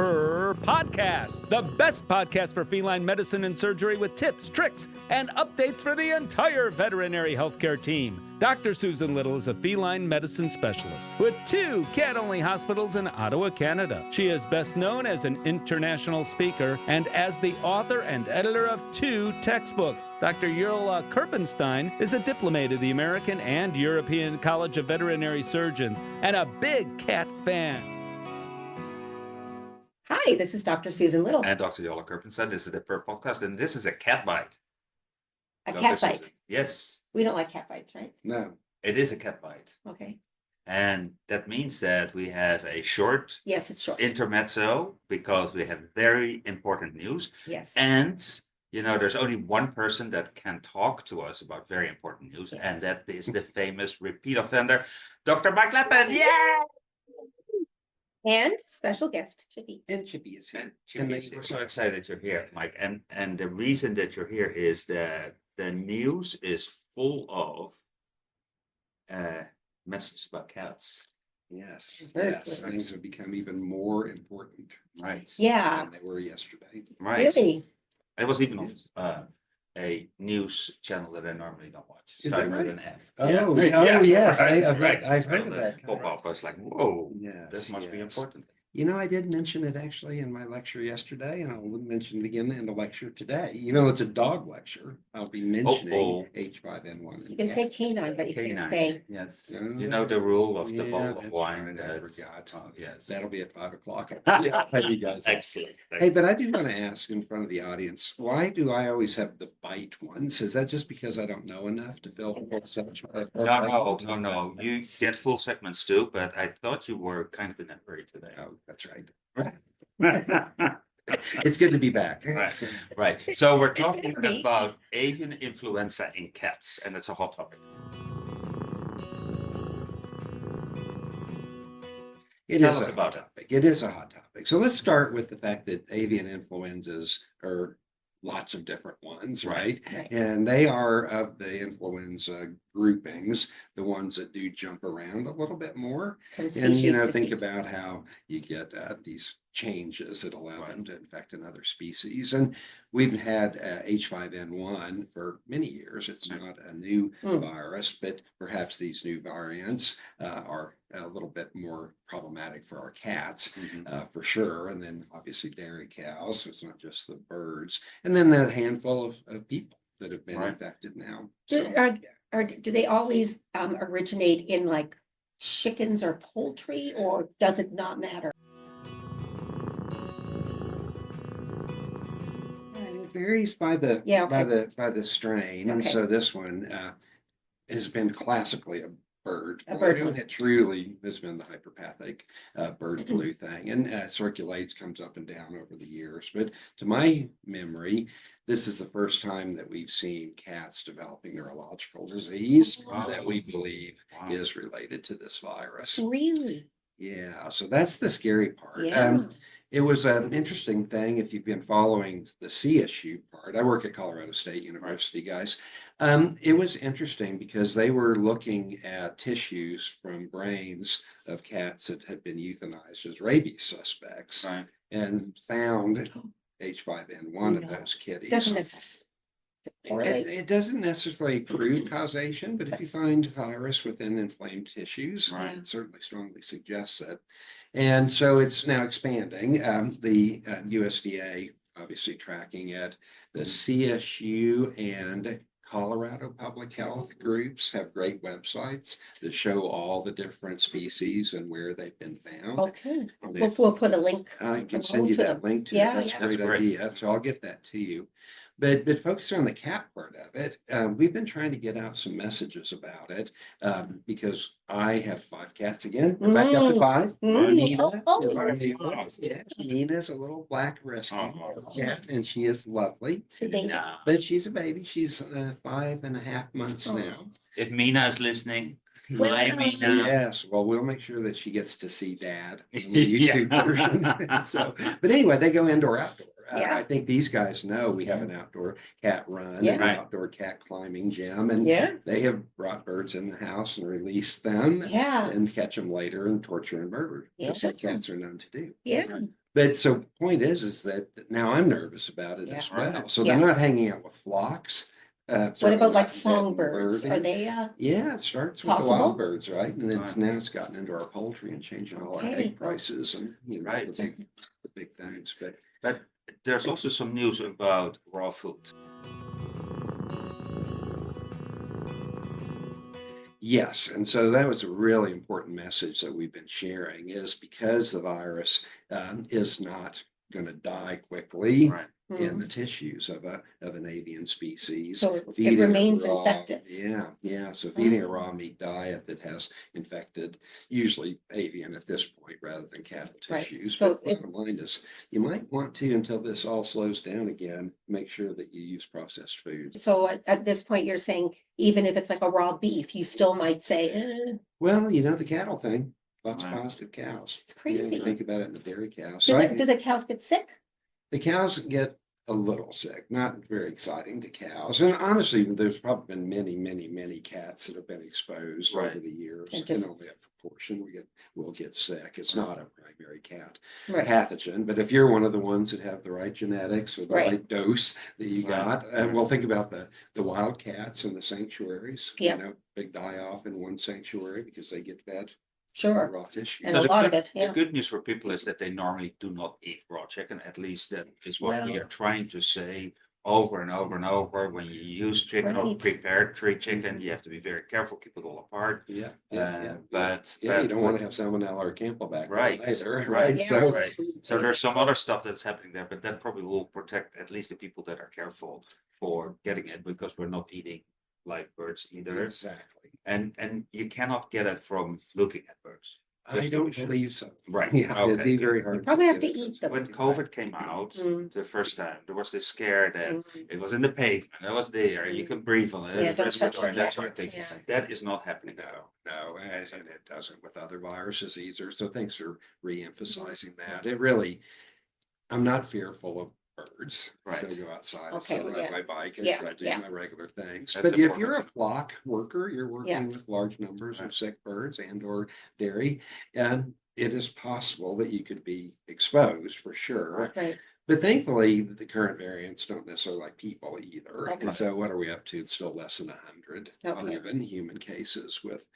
Purr Podcast, the best podcast for feline medicine and surgery with tips, tricks, and updates for the entire veterinary healthcare team. Dr. Susan Little is a feline medicine specialist with 2 cat-only hospitals in Ottawa, Canada. She is best known as an international speaker and as the author and editor of 2 textbooks. Dr. Jolle Kirpensteijn is a diplomate of the American and European College of Veterinary Surgeons and a big cat fan. Hi, this is Dr. Susan Little. And Dr. Jolle Kirpensteijn. This is the Purr Podcast, and this is a cat bite. A Dr. cat bite. Susan. Yes, We don't like cat bites, right? no, it is a cat bite. Okay. And that means that we have a short Yes, it's short. intermezzo because we have very important news. Yes. And, you know, there's only one person that can talk to us about very important news, Yes. and that is the famous repeat offender, Dr. Mike Lappin. Yeah! And special guest, Chippy. And Chippy is here. We're so excited you're here, Mike. And the reason that you're here is that the news is full of messages about cats. Yes, Very yes, clear. things have become even more important Right. Yeah, than they were yesterday. Right. really. It was even a news channel that I normally don't watch. Is that Starting with right? an F. Oh, Yeah. oh, yes, right, I've right. heard So of the that. pop-up, I was like, whoa, Yes, this must be yes. important. You know, I did mention it actually in my lecture yesterday, and I'll mention it again in the lecture today. You know, it's a dog lecture. I'll be mentioning H5N1. You can say canine, but you can't Canine. say, Yes, Oh, you know the rule of the yeah, bottle of that's wine. right, I that's- forgot. oh, yes. That'll be at 5:00. Yeah. Tell you guys. Excellent. Hey, but I do want to ask in front of the audience, why do I always have the bite ones? Is that just because I don't know enough to fill the whole section? No. You get full segments too, but I thought you were kind of in a hurry today. Oh, that's right. Right. It's good to be back. Right. Right. So we're better talking be. about avian influenza in cats, and it's a hot topic. It Tell is us a about hot it. topic. It is a hot topic. So let's start with the fact that avian influenzas are lots of different ones, right? Right. And they are of the influenza groupings, the ones that do jump around a little bit more. from And, species you know, to think species. about how you get these changes that allow them to infect another species. And we've had H5N1 for many years. It's not a new Mm. virus, but perhaps these new variants are a little bit more problematic for our cats, for sure. And then obviously dairy cows, so it's not just the birds. And then that handful of people that have been Right. infected now. Do, do they always originate in like chickens or poultry, or does it not matter? It varies by the Yeah, okay. by the strain, and Okay. so this one has been classically a bird A flu. bird flu. It truly has been the hyperpathic bird Mm-hmm. flu thing, and circulates, comes up and down over the years. But to my memory, this is the first time that we've seen cats developing neurological disease Wow. that we believe Wow. is related to this virus. Really? Yeah, so that's the scary part. Yeah. It was an interesting thing if you've been following the CSU part. I work at Colorado State University, guys. It was interesting because they were looking at tissues from brains of cats that had been euthanized as rabies suspects Right. and found H5N1 in No. those kitties. Doesn't necessarily. It doesn't necessarily prove causation, but if you That's- find virus within inflamed tissues, Right. it certainly strongly suggests it. And so it's now expanding. The USDA obviously tracking it. The CSU and Colorado Public Health groups have great websites that show all the different species and where they've been found. Okay, And we'll put a link. I can along send you to that them. link to Yeah, it. That's yeah. a That's great great. idea. So I'll get that to you. But focusing on the cat part of it, we've been trying to get out some messages about it because I have 5 cats again. We're back up to 5. Mm. Nina Oh, is our yes. new one. Yes, Nina's a little black rescue Oh. cat, and she is lovely. No. But she's a baby. She's 5.5 months Oh. now. If Mina is listening, Well, hi yes. Mina. Yes, well, we'll make sure that she gets to see Dad in the Yeah. YouTube version. So, but anyway, they go indoor, outdoor. Yeah. I think these guys know we have an outdoor cat run, Yeah. and Right. an outdoor cat climbing gym, and Yeah, they have brought birds in the house and released them yeah, and catch them later and torture and murder, just like Yeah. cats are known to do. yeah. But so point is that now I'm nervous about it Yeah. as well. Right. So they're Yeah. not hanging out with flocks. What certainly about like not songbirds? birding. Are they, Yeah, it starts with the possible? wild birds, right? And Right. now it's gotten into our poultry and changing all our Okay. egg prices and, Right. the big things. But there's also some news about raw food. Yes, and so that was a really important message that we've been sharing is because the virus is not going to die quickly Right. in the tissues of an avian species. So it feeding a remains raw- infected. Yeah. So feeding a raw meat diet that has infected, usually avian at this point rather than cattle Right. tissues. So But bottom line is, you might want to, until this all slows down again, make sure that you use processed foods. So at this point, you're saying even if it's like a raw beef, you still might say, Well, the cattle thing, lots of Right. positive cows. it's crazy. You think about it in the dairy cows. Do So do the cows get sick? the cows get a little sick, not very exciting to cows. And honestly, there's probably been many cats that have been exposed Right. over the years. And And just- only a proportion will get sick. It's not a primary cat Right. pathogen. But if you're one of the ones that have the right genetics or the Right. right dose that you Right. got, well, think about the wild cats and the sanctuaries. Yeah. Big die off in one sanctuary because they get fed Sure. raw tissue. And So a the lot of good- it, yeah. The good news for people is that they normally do not eat raw chicken. At least that is what we Well- are trying to say over and over and over. When you use chicken or Right. prepared chicken, you have to be very careful, keep it all apart. Yeah. But Yeah, you don't want to have salmonella or campylobacter Right, either, right. right? Yeah. So, Right. So there's some other stuff that's happening there, but that probably will protect at least the people that are careful for getting it, because we're not eating live birds either. exactly. And you cannot get it from looking at birds. I Just to don't be sure. believe so. Right, Yeah, it'd okay, be good. very hard. probably have get to it. eat them. When COVID came out, Mm. the first time, there was this scare that Mm. it was in the pavement, it was there, you Mm. can breathe on it, Yeah, it's don't touch the respiratory, that sort of cat, thing. yeah. That is not happening. No, and it doesn't with other viruses either. So thanks for re-emphasizing that. It really, I'm not fearful of birds. Still Right. go outside, I Okay, still ride yeah. my bike, I Yeah, still do yeah. my regular things. That's But if you're a important. flock worker, you're working with large numbers Right. of sick birds and or dairy, and it is possible that you could be exposed for sure. Right. But thankfully, the current variants don't necessarily like people either. Okay. And so what are we up to? It's still less than 100 Okay. even human cases with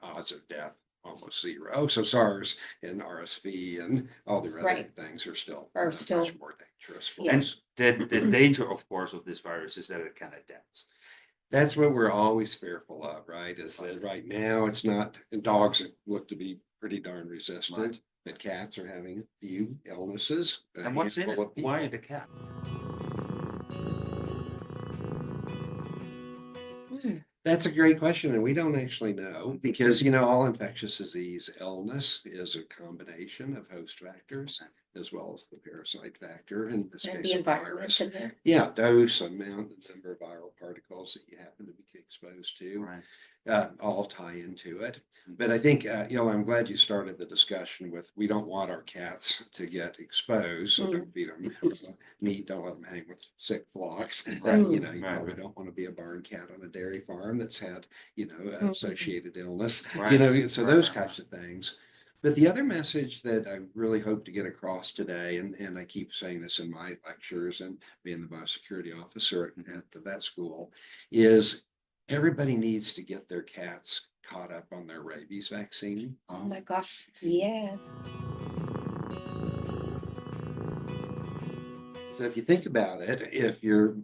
odds of death almost zero. So SARS and RSV and all the other Right. things are still Are much still- more dangerous for Yeah. us. The danger, of course, of this virus is that it can adapt. That's what we're always fearful of, right? Is that right now it's not, and dogs look to be pretty darn resistant, Right. but cats are having a few illnesses. a And what's in it? handful of Why people. the cat? That's a great question, and we don't actually know because, all infectious disease illness is a combination of host factors as well as the parasite factor, in this And case, the a environment virus. in there. Yeah, dose, amount, and number of viral particles that you happen to be exposed to, Right. all tie into it. But I think, I'm glad you started the discussion with, we don't want our cats to get exposed, so don't feed them meat, don't let them hang with sick flocks. Right. You Right, probably right. don't want to be a barn cat on a dairy farm that's had, associated illness, Right, so right, those right, types of things. But the other message that I really hope to get across today, and I keep saying this in my lectures and being the biosecurity officer at the vet school, is everybody needs to get their cats caught up on their rabies vaccine. Oh my gosh, yes. So if you think about it,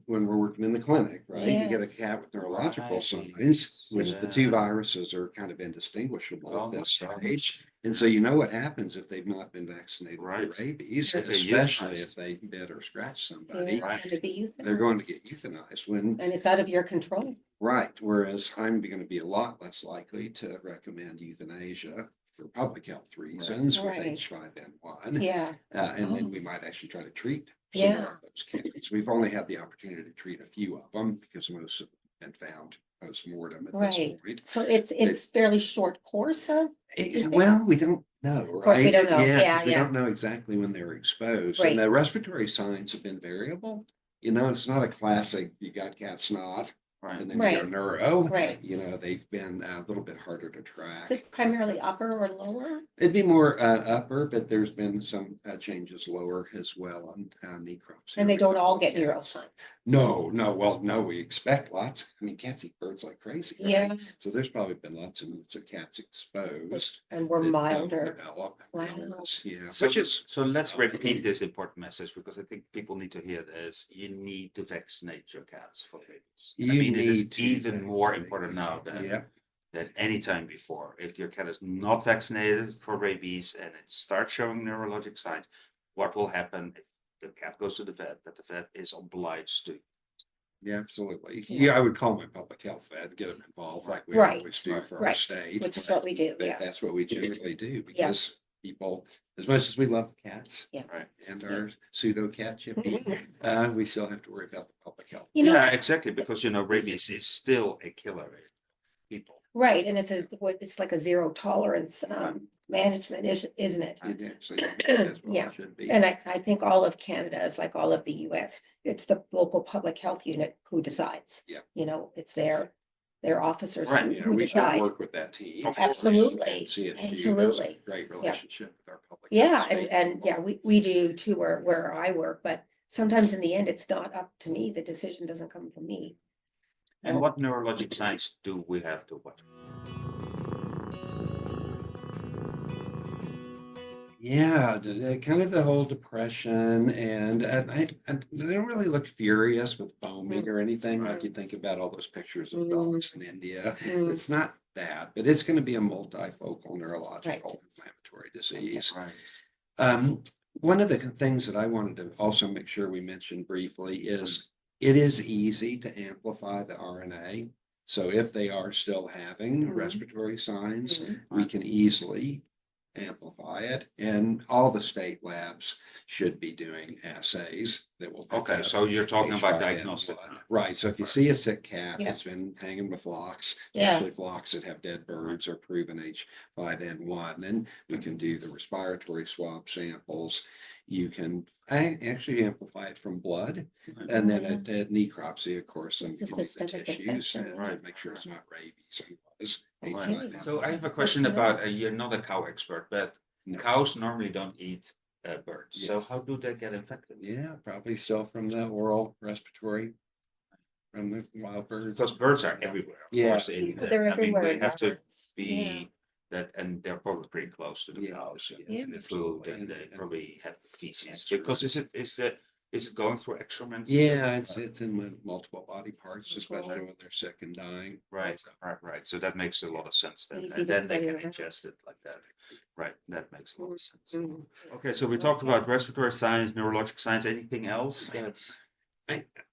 when we're working in the clinic, right, you get a Yes. cat with neurological Right. signs, which the two Yeah. viruses are kind of indistinguishable at this Almost, stage. And so you know what happens if they've not been vaccinated Right. for rabies, If they're especially euthanized. if they bit or scratch somebody, Yeah, Right. and to be they're going to euthanized. get euthanized when, And it's out of your control. right, whereas I'm going to be a lot less likely to recommend euthanasia for public health reasons with Right. H5N1. Yeah, And then Oh. we might actually try to treat some Yeah. more of those cases. We've only had the opportunity to treat a few of them because most have been found post-mortem at this Right. point. so it's fairly short course of, Well, we don't know, Of course we right? don't know. Yeah, 'Cause we yeah. don't know exactly when they were exposed. Right. And the respiratory signs have been variable. It's not a classic, you got cat snot, Right. And then you go Right. neuro, Right. you know, they've been a little bit harder to track. Is it primarily upper or lower? It'd be more upper, but there's been some changes lower as well on necropsy. And they don't all get cats. neuroscience. No, well, no, we expect lots. I mean, cats eat birds like crazy, right? Yeah. So there's probably been lots of cats exposed. And we're that don't milder. Develop Wow. illness, yeah. So, Which is, so let's repeat this important message because I think people need to hear this. You need to vaccinate your cats for rabies. I You mean, it is need to even more vaccinate important them. now than, yeah, than any time before. If your cat is not vaccinated for rabies and it starts showing neurologic signs, what will happen if the cat goes to the vet? That the vet is obliged to. yeah, absolutely. Yeah. Yeah, I would call my public health vet, get them involved like we Right, always do for our right, state. which is what we do, But yeah. that's what we generally do because people, as much as we love cats. Yeah. Right. And our pseudo cat chippy, we still have to worry about the public health. You know, Yeah, exactly. Because, rabies is still a killer in people. right, and it's like a zero tolerance management, isn't it? It actually is what Yeah. it should be. And I think all of Canada is like all of the US, it's the local public health unit who decides. Yeah. It's their officers Right, who Yeah, who we should decide. work with that team. Of course. Absolutely, And CSU has a absolutely. great relationship with our public. Yeah, health state and people. yeah, we do too, where I work, but sometimes in the end, it's not up to me, the decision doesn't come from me. And what neurologic signs do we have to watch? Yeah, kind of the whole depression and they don't really look furious with foaming or anything like Right. you think about all those pictures of Mm. dogs in India. Mm. It's not that, but it's going to be a multifocal neurological Right. inflammatory disease. Right. One of the things that I wanted to also make sure we mentioned briefly is it is easy to amplify the RNA. So if they are still having Mhm. respiratory signs, Mhm. we can easily amplify it. And all the state labs should be doing assays that will. pick Okay, up so you're talking about H5N1. diagnostic. Right, so if you see a sick cat Yeah. that's been hanging with flocks, Yeah. especially flocks that have dead birds or proven H5N1, then we can do the respiratory swab samples. You can actually amplify it from blood, and then at necropsy, of course, and It's a from the systemic tissues, infection. and Right. to make sure it's not rabies and was Okay. H5N1. So I have a question to know. about, you're not a cow expert, but No. cows normally don't eat birds. So Yes. how do they get infected? Yeah, probably still from the oral respiratory from the wild birds. Because birds are everywhere, of Yeah. course. They're everywhere. They in have to yards. Yeah. be that, and they're probably pretty close to the Yeah, cows yeah, and the food, absolutely. and they And- probably have feces. That's Because right. is it going through excrement? Yeah, it's in multiple body parts, Mhm. especially when they're sick and dying. Right, So, right. So that makes a lot of sense then. Easy And to then they study can around. ingest it like that. Right, that makes a lot of sense. Mhm. Okay, so we talked about respiratory signs, neurologic signs, anything else? That's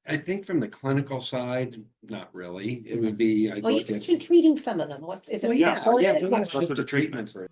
I think from the clinical side, not really. It would be. I'd Well, you look at- mentioned treating some of them. Is it? Well, yeah, supportive so or- let's Go look to at the the treatment for a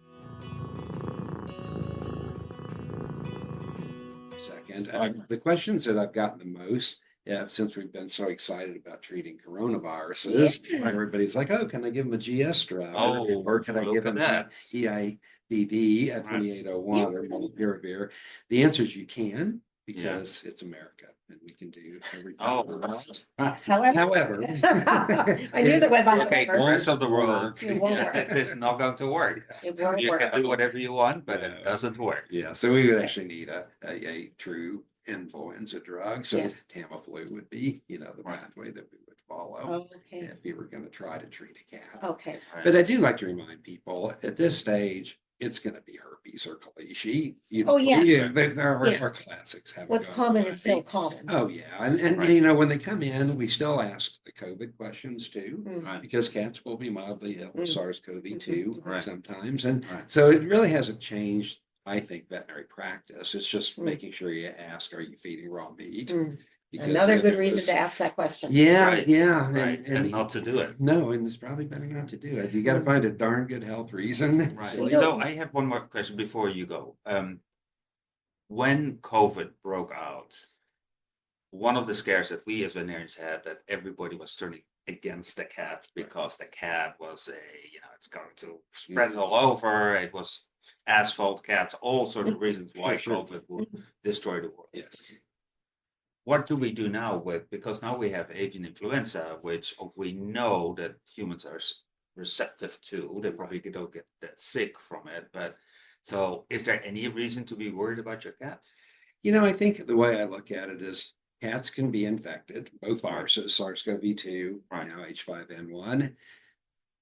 second. The questions that I've gotten the most, since we've been so excited about treating coronaviruses, Yeah. everybody's like, "Oh, can I give them a GS drug? Oh, or can I look give at them that. EIDD at Right. 2801 or molnupiravir?" The answer is you can, because it's America and we can do everything. Oh. we want. However. However. I knew there was a Okay, the however. rest of the world, It won't work. it is not going to work. It won't You work. can do whatever you want, but No. it doesn't work. Yeah, so we would actually need a true influenza drug. So Yeah. Tamiflu would be, the Right. pathway that we would follow Oh, okay, if we were going to try to treat a cat. okay. But I do like to remind people at this stage, it's going to be herpes or calici. Oh, yeah. They're Yeah. our classics. haven't What's gone common away. is still common. Oh, yeah. And Right. when they come in, we still ask the COVID questions too. Mm. Right. Because cats will be mildly ill with Mm. SARS-CoV-2 Right. sometimes. And Right. so it really hasn't changed, I think, veterinary practice. It's just Mm. making sure you ask, are you feeding raw meat? Mm. Because Another if good it reason was- to ask that question. Yeah, Right, yeah. Right, and not to do it. No, and it's probably better not to do it. You got to find a darn good health reason. Right. So You know, I have one more question before you go. When COVID broke out, one of the scares that we as veterinarians had that everybody was turning against the cat because the cat was it's going to spread it all over. It was asphalt cats, all sorts of reasons why For sure. COVID would destroy the world. Yes. what do we do now with, because now we have avian influenza, which we know that humans are receptive to. They probably don't get that sick from it, but so is there any reason to be worried about your cat? I think the way I look at it is cats can be infected, both viruses, SARS-CoV-2, Right. now H5N1.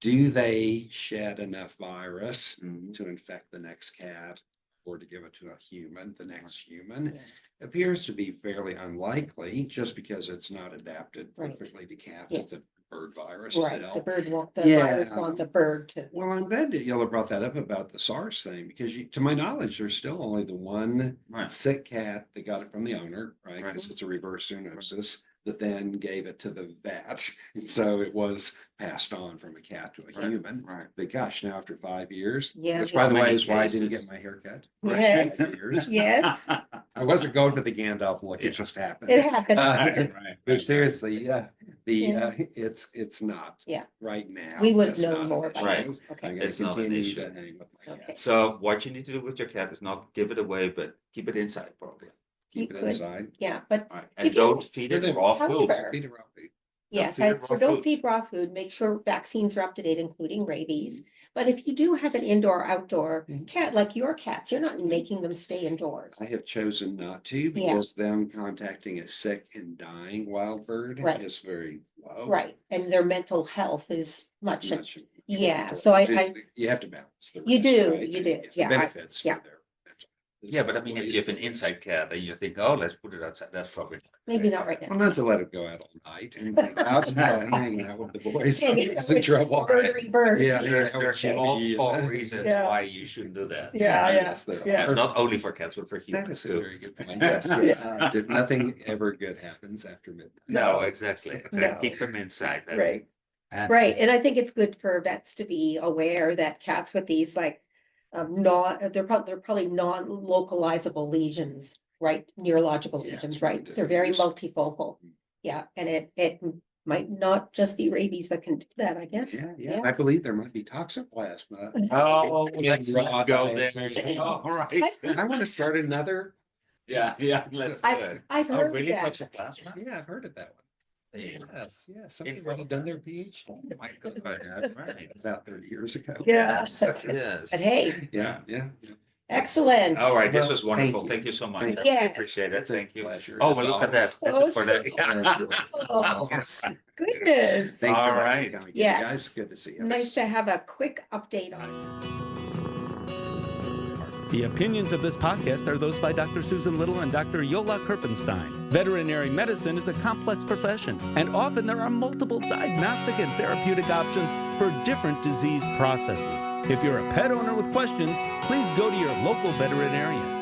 Do they shed enough virus to infect the next cat or to give it to a human, the next human? Yeah. Appears to be fairly unlikely just because it's not adapted Right. perfectly to cats. Yeah. It's a bird virus. Right, still. the bird, the Yeah. virus wants a bird to. Well, I'm glad that Yola brought that up about the SARS thing because to my knowledge, there's still only the one Right. sick cat that got it from the owner, right? Right. Because it's a reverse zoonosis that then gave it to the vet. And so it was passed on from a cat to a Right. human. Right. But gosh, now after 5 years, Yeah. which by the How way many is why I didn't cases? get my haircut. Yes. 5 years. Yes, I wasn't going for the Gandalf look, Yeah. it just happened. it happened. Right. But seriously, yeah, Yeah. it's not. Yeah. Right now. We would have that's known not more an by Right. issue. now. Okay. I'm gonna It's not an continue issue. to hang with my Okay. cat. So what you need to do with your cat is not give it away, but keep it inside probably. You Keep it could. inside. Yeah, but Right. And If you- don't feed it raw food. However- Feed it raw food. yes, feed it so raw don't food. feed raw food. Make sure vaccines are up to date, including rabies. But if you do have an indoor, outdoor Mhm. cat, like your cats, you're not making them stay indoors. I have chosen not to Yeah. because them contacting a sick and dying wild bird Right. is very low. Right, and their mental health is much, Much yeah, more so I- important. You have to balance the You risk, do, right? you And do, the yeah, Benefits. yeah. for their mental- Yeah, but I mean, if you have an ways to inside cat, then you think, oh, let's put it outside. That's probably. maybe not right Well, now. not to let it go out all night and out and hanging out with the boys. Yeah, It's in trouble. Murdering birds. Yeah. There's Yeah. multiple reasons Yeah. why you shouldn't do that. Yes, there yeah. are. Not only for cats, but for That humans is a too. very good point. Yes, yes. Nothing ever good happens after midnight. No, exactly. No. Keep them inside. That- Right, and- right, and I think it's good for vets to be aware that cats with these like, they're probably non-localizable lesions, right? Neurological Yeah, lesions, it's right? really They're very diffuse. multifocal. Yeah, and it might not just be rabies that can do that, I guess. Yeah. I believe there might be toxoplasma. Oh, in let's raw not go there. diets. All right. I want to start another. Yeah, let's do it. I've Oh, heard really? that. Toxoplasma? Yeah, I've heard of that one. Yes, somebody In already done their raw PhD Oh my God, right. about 30 years ago. Yes. Yes. But hey, Yeah. excellent. All right, this Well, was wonderful. thank Thank you. you so much. Thank I you. really Yes. appreciate it. It's a Thank you. pleasure, Oh, as well, look at that. always. That's it for that. Oh, Yes. goodness. Thanks All a lot for right. coming, Yes. guys. Good to see you. Nice to have a quick update on. The opinions of this podcast are those by Dr. Susan Little and Dr. Jolle Kirpenstein. Veterinary medicine is a complex profession, and often there are multiple diagnostic and therapeutic options for different disease processes. If you're a pet owner with questions, please go to your local veterinarian.